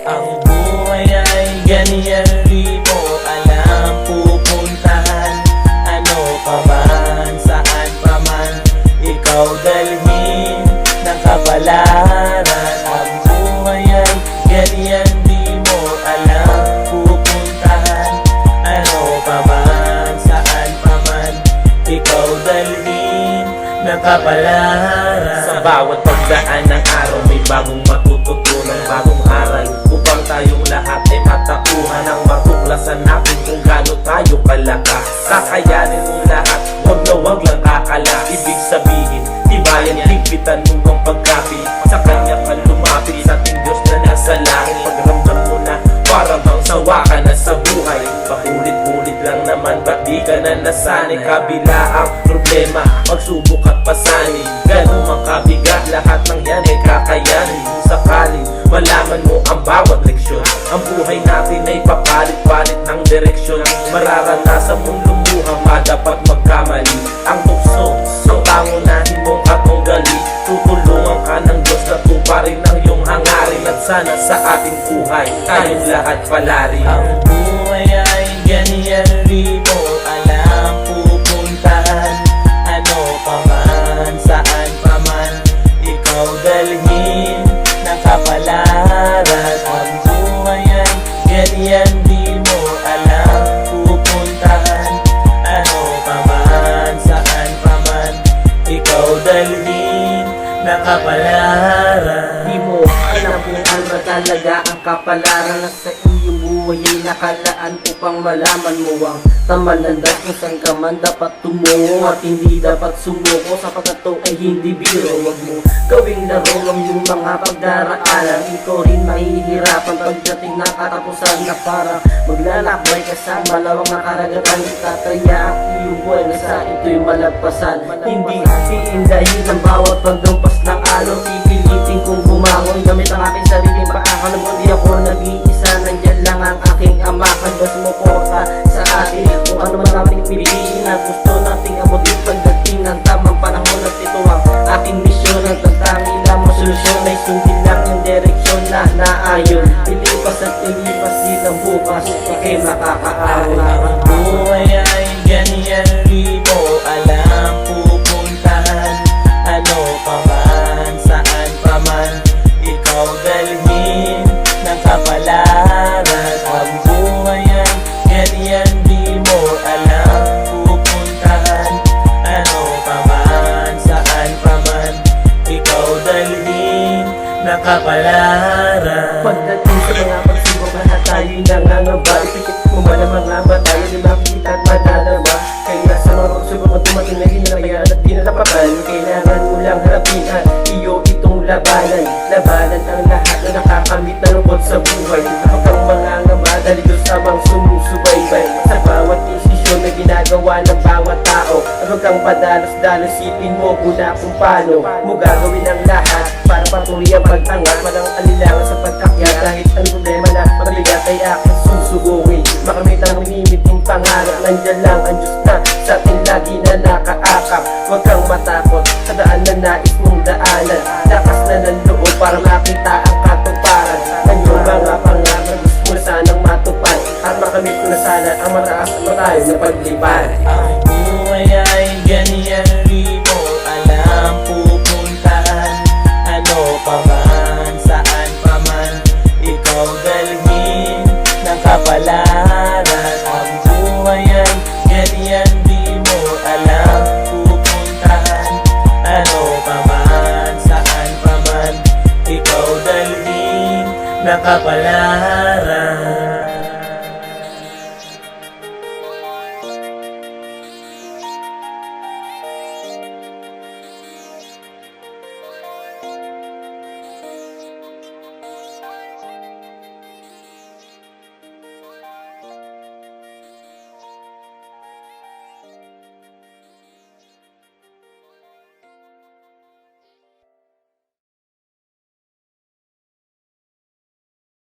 Ang buhay ay ganyan, di mo alam pupuntahan. Ano pa man, saan pa man, ikaw dalhin ng kapalaran. Ang buhay ay ganyan, di mo alam pupuntahan. Ano pa man, saan pa man, ikaw dalhin ng kapalaran. Sa bawat pagdaan ng araw may bagong matututunan, bagong aral upang tayong lahat ay matakuhan ang matuklasan natin kung gaano tayo kalakas. Kakayanin mo lahat, wag na wag lang kakala. Ibig sabihin, tibayan, higpitan mo ang pagkapit. Sa kanya ka lumapit, sa ating Diyos na nasa langit. Pagramdam mo na para bang sawa ka na sa buhay. Paulit-ulit lang naman, ba't di ka na nasanay? Kabila ang problema, pagsubok at pasanin. Ganun mang kabigat, lahat ng yan ay kakayanin. Kung sakaling malaman mo ang bawat leksyon, ang buhay natin ay papalit-palit ng direksyon. Mararanasan mong lumuha, dapat magkamali. Ang tukso, ang pangunahin mong katunggali. Tutulungan ka ng Diyos na tuparin ang iyong hangarin. At sana sa ating buhay, tayong lahat palarin. Ang buhay ay ganyan, di mo alam pupuntahan. Ano pa man, saan pa man, ikaw dalhin ng kapalaran. Ang buhay ay ganyan, di mo alam pupuntahan. Ano pa man, saan pa man, ikaw dalhin ng kapalaran. Di mo alam kung ano ba talaga ang kapalaran na sa iyong buhay ay nakalaan upang malaman mo ang tama ng dahil kung saan ka man dapat tumungo at hindi dapat sumuko sapagkat ito ay hindi biro. Huwag mo gawing laro ang iyong mga pagdaraanan. Ikaw rin mahihirapan pagdating ng katapusan na parang maglalakbay ka sa malawang na karagatan. Itataya ang iyong buhay na sa ito'y malagpasan. Hindi iindahin ang bawat pagdampas ng alon. Pipilitin kong bumangon gamit ang aking sariling paakal. Di ako nag-iisa, nandyan lang ang aking amakan. Basta mo po ka sa atin kung ano man aming piliin na gusto nating abutin pagdating ng tamang panahon. At ito ang aking misyon, ang tanging lamang solusyon ay sundin lang yung direksyon na naayon. Ilipas at ilipas din ang bukas, ikay makakaawin. Ang buhay ay ganyan, di mo alam pupuntahan. Ano pa man, saan pa man, ikaw dalhin ng kapalaran. Ang buhay ay ganyan, di mo alam pupuntahan. Ano pa man, saan pa man, ikaw dalhin ng kapalaran. Pagdating sa mga pagsubok, lahat tayo'y nangangamba. Ipikit mo ba na mga batayo di makikita at madalama? Kaya sa mga pagsubok na dumating na hinabayan at dinalapakan, kailangan mo lang harapin at iyo itong labanan. Labanan ang lahat na nakakamit na lungkot sa buhay. Kapag ang mga ngamba dahil Diyos habang sumusubaybay sa bawat desisyon na ginagawa ng bawat tao. At huwag kang padalos-dalos, sipin mo muna kung paano mo gagawin ang lahat para patuloy ang pag-angat. Walang alilangan sa pagkakyat kahit ang problema na mabigat ay aking susugungin. Makamit ang limit ng pangarap, nandyan lang ang Diyos na sa ating lagi na nakaakap. Huwag kang matakot sa daan na nais mong daanan. Lakas na ng loob para makita ang katuparan ng iyong mga pangarap. Gusto mo sanang matupad at makamit ko na sana ang mataas na tayo na paglipad. Ang buhay ay ganyan,